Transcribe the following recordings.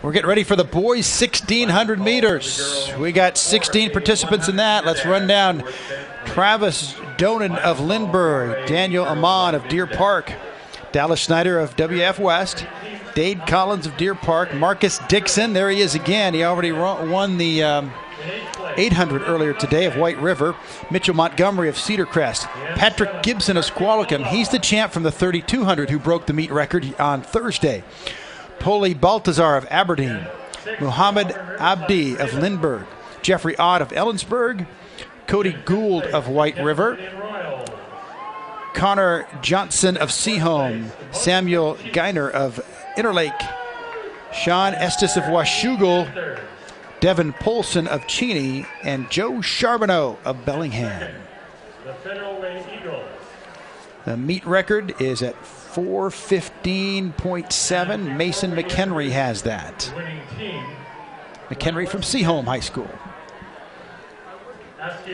We're getting ready for the boys 1600 meters. We got 16 participants in that. Let's run down Travis Donan of Lindbergh, Daniel Amon of Deer Park, Dallas Snyder of WF West, Dade Collins of Deer Park, Marcus Dickson, there he is again. He already won the 800 earlier today of White River. Mitchell Montgomery of Cedar Crest. Patrick Gibson of Squalicum. He's the champ from the 3200 who broke the meet record on Thursday. Poli Baltazar of Aberdeen. Muhammad Abdi of Lindbergh. Jeffrey Ott of Ellensburg. Cody Gould of White River. Connor Johnson of Seaholm. Samuel Geiner of Interlake. Sean Estes of Washougal. Devin Polson of Cheney, and Joe Charbonneau of Bellingham. The meet record is at 4:15.7. Mason McHenry has that. McHenry from Seaholm High School.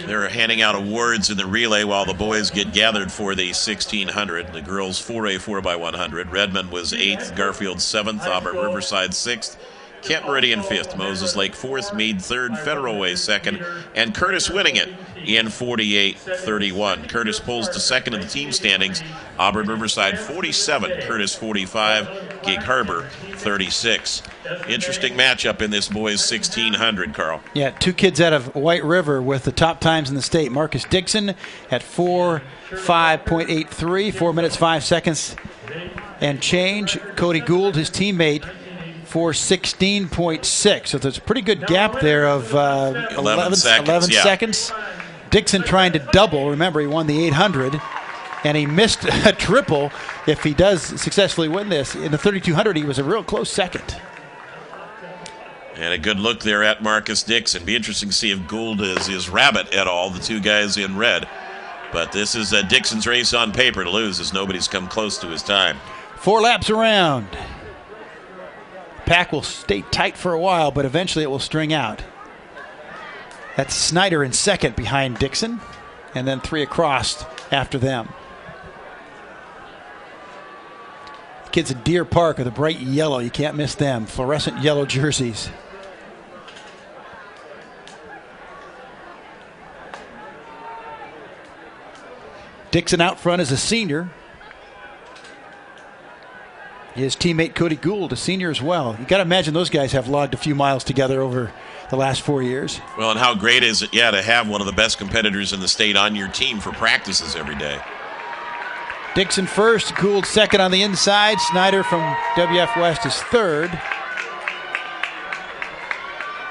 They're handing out awards in the relay while the boys get gathered for the 1600. The girls 4A 4x100. Redmond was 8th, Garfield 7th, Auburn Riverside 6th. Kent Meridian 5th, Moses Lake 4th, Meade 3rd, Federal Way 2nd, and Curtis winning it in 48-31. Curtis pulls to 2nd in the team standings. Auburn Riverside 47, Curtis 45, Gig Harbor 36. Interesting matchup in this boys 1600, Carl. Yeah, two kids out of White River with the top times in the state. Marcus Dickson at 4:05.83, 4 minutes 5 seconds and change. Cody Gould, his teammate, 4:16.6. So there's a pretty good gap there of 11 seconds. Dickson trying to double. Remember, he won the 800, and he missed a triple. If he does successfully win this, in the 3200, he was a real close second. And a good look there at Marcus Dickson. Be interesting to see if Gould is rabbit at all, the two guys in red. But this is Dixon's race on paper to lose, as nobody's come close to his time. 4 laps around. Pack will stay tight for a while, but eventually it will string out. That's Snyder in second behind Dickson, and then 3 across after them. The kids at Deer Park are the bright yellow. You can't miss them. Fluorescent yellow jerseys. Dickson out front is a senior. His teammate Cody Gould, a senior as well. You got to imagine those guys have logged a few miles together over the last 4 years. Well, and how great is it, to have one of the best competitors in the state on your team for practices every day. Dickson first, Gould second on the inside. Snyder from WF West is third.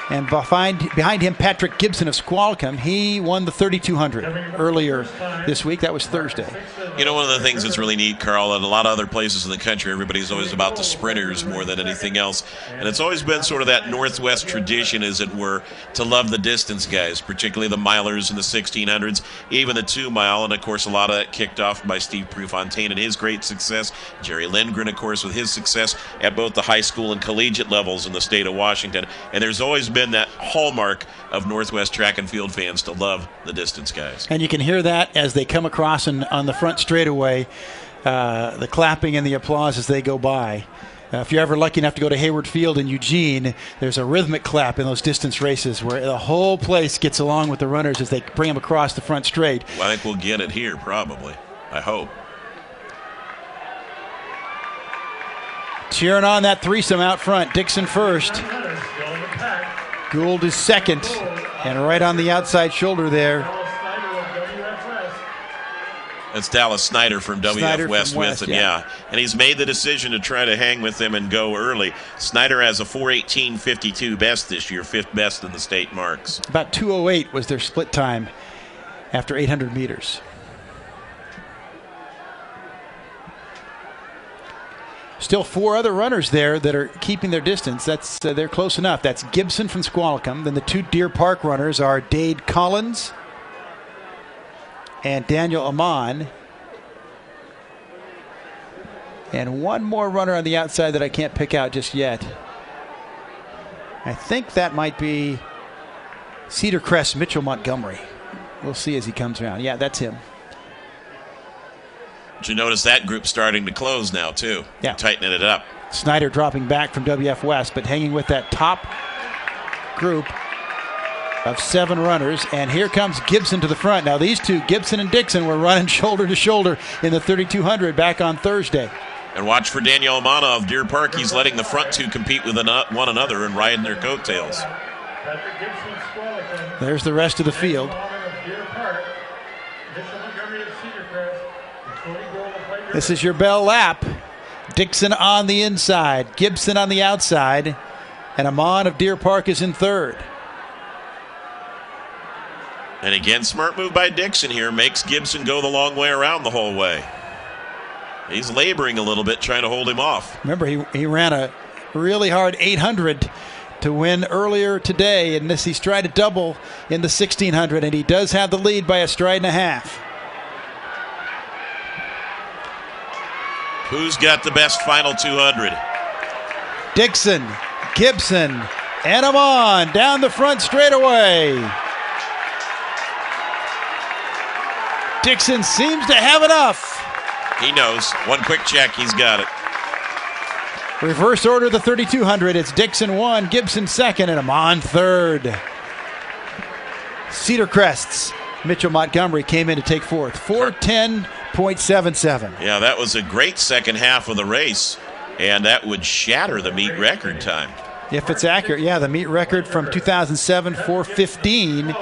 And behind him, Patrick Gibson of Squalicum. He won the 3200 earlier this week. That was Thursday. You know, one of the things that's really neat, Carl, and a lot of other places in the country, everybody's always about the sprinters more than anything else. And it's always been sort of that Northwest tradition, as it were, to love the distance guys, particularly the milers and the 1600s, even the 2 mile. And, of course, a lot of that kicked off by Steve Prefontaine and his great success. Jerry Lindgren, of course, with his success at both the high school and collegiate levels in the state of Washington. And there's always been that hallmark of Northwest track and field fans to love the distance guys. And you can hear that as they come across on the front straightaway, the clapping and the applause as they go by. If you're ever lucky enough to go to Hayward Field in Eugene, there's a rhythmic clap in those distance races where the whole place gets along with the runners as they bring them across the front straight. Well, I think we'll get it here probably. I hope. Cheering on that threesome out front. Dickson first. Gould is second, and right on the outside shoulder there. That's Dallas Snyder from WF West with him, yeah. And he's made the decision to try to hang with them and go early. Snyder has a 4:18.52 best this year, 5th best in the state marks. About 2:08 was their split time after 800 meters. Still 4 other runners there that are keeping their distance. That's they're close enough. That's Gibson from Squalicum. Then the 2 Deer Park runners are Dade Collins and Daniel Amon. And one more runner on the outside that I can't pick out just yet. I think that might be Cedar Crest Mitchell Montgomery. We'll see as he comes around. Yeah, that's him. Did you notice that group starting to close now, too? Yeah. Tightening it up. Snyder dropping back from WF West, but hanging with that top group of 7 runners. And here comes Gibson to the front. Now these two, Gibson and Dickson, were running shoulder to shoulder in the 3200 back on Thursday. And watch for Daniel Amana of Deer Park. He's letting the front two compete with one another and riding their coattails. There's the rest of the field. This is your bell lap. Dickson on the inside, Gibson on the outside, and Amon of Deer Park is in third. And again, smart move by Dickson here. Makes Gibson go the long way around the whole way. He's laboring a little bit, trying to hold him off. Remember, he ran a really hard 800 to win earlier today, and he's tried to double in the 1600, and he does have the lead by a stride and a half. Who's got the best final 200? Dickson, Gibson, and Amon down the front straightaway. Dickson seems to have enough. He knows. One quick check, he's got it. Reverse order the 3200. It's Dickson 1, Gibson 2nd, and Amon 3rd. Cedar Crests, Mitchell Montgomery came in to take 4th. 4:10.77. Yeah, that was a great second half of the race, and that would shatter the meet record time. If it's accurate, yeah, the meet record from 2007, 4:15.